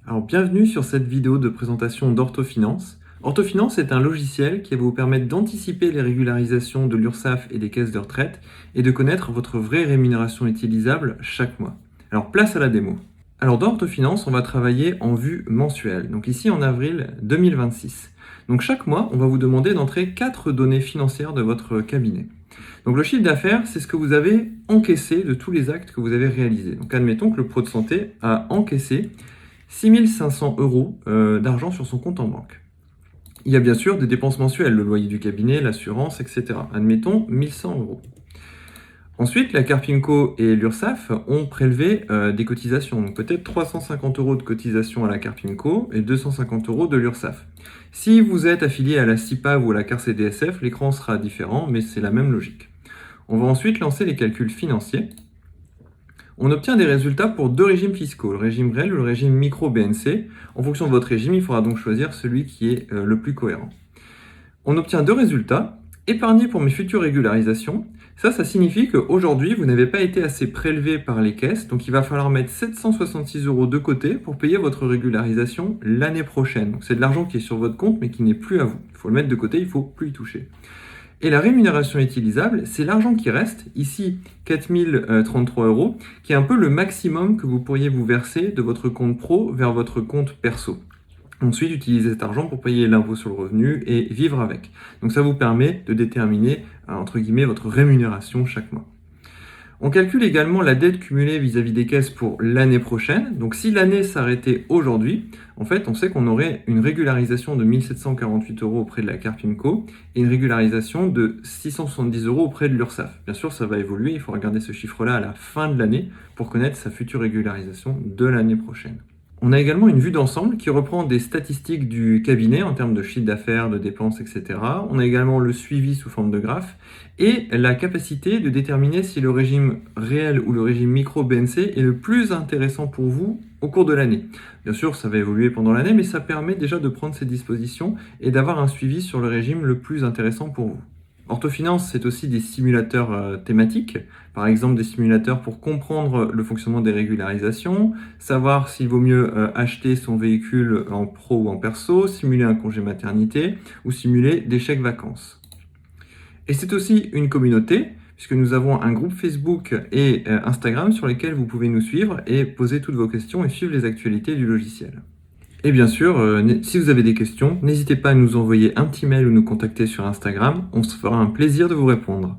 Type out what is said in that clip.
Alors bienvenue sur cette vidéo de présentation d'Orthofinance. Orthofinance est un logiciel qui va vous permettre d'anticiper les régularisations de l'URSSAF et des caisses de retraite et de connaître votre vraie rémunération utilisable chaque mois. Alors place à la démo. Alors dans Orthofinance, on va travailler en vue mensuelle, donc ici en avril 2026. Donc chaque mois, on va vous demander d'entrer 4 données financières de votre cabinet. Donc le chiffre d'affaires, c'est ce que vous avez encaissé de tous les actes que vous avez réalisés. Donc admettons que le pro de santé a encaissé 6 500 euros d'argent sur son compte en banque. Il y a bien sûr des dépenses mensuelles, le loyer du cabinet, l'assurance, etc. Admettons 1100 euros. Ensuite, la Carpinco et l'URSSAF ont prélevé des cotisations, donc peut-être 350 euros de cotisation à la Carpinco et 250 euros de l'URSSAF. Si vous êtes affilié à la CIPAV ou à la CARCDSF, l'écran sera différent, mais c'est la même logique. On va ensuite lancer les calculs financiers. On obtient des résultats pour 2 régimes fiscaux, le régime réel ou le régime micro-BNC. En fonction de votre régime, il faudra donc choisir celui qui est le plus cohérent. On obtient 2 résultats. Épargné pour mes futures régularisations. Ça signifie qu'aujourd'hui, vous n'avez pas été assez prélevé par les caisses, donc il va falloir mettre 766 euros de côté pour payer votre régularisation l'année prochaine. Donc c'est de l'argent qui est sur votre compte, mais qui n'est plus à vous. Il faut le mettre de côté, il ne faut plus y toucher. Et la rémunération utilisable, c'est l'argent qui reste, ici 4033 euros, qui est un peu le maximum que vous pourriez vous verser de votre compte pro vers votre compte perso. Ensuite, utilisez cet argent pour payer l'impôt sur le revenu et vivre avec. Donc ça vous permet de déterminer, entre guillemets, votre rémunération chaque mois. On calcule également la dette cumulée vis-à-vis des caisses pour l'année prochaine. Donc si l'année s'arrêtait aujourd'hui, en fait, on sait qu'on aurait une régularisation de 1748 euros auprès de la Carpinco et une régularisation de 670 euros auprès de l'URSSAF. Bien sûr, ça va évoluer, il faut regarder ce chiffre-là à la fin de l'année pour connaître sa future régularisation de l'année prochaine. On a également une vue d'ensemble qui reprend des statistiques du cabinet en termes de chiffre d'affaires, de dépenses, etc. On a également le suivi sous forme de graphe et la capacité de déterminer si le régime réel ou le régime micro-BNC est le plus intéressant pour vous au cours de l'année. Bien sûr, ça va évoluer pendant l'année, mais ça permet déjà de prendre ces dispositions et d'avoir un suivi sur le régime le plus intéressant pour vous. Orthofinance, c'est aussi des simulateurs thématiques, par exemple des simulateurs pour comprendre le fonctionnement des régularisations, savoir s'il vaut mieux acheter son véhicule en pro ou en perso, simuler un congé maternité ou simuler des chèques vacances. Et c'est aussi une communauté, puisque nous avons un groupe Facebook et Instagram sur lesquels vous pouvez nous suivre et poser toutes vos questions et suivre les actualités du logiciel. Et bien sûr, si vous avez des questions, n'hésitez pas à nous envoyer un petit mail ou nous contacter sur Instagram, on se fera un plaisir de vous répondre.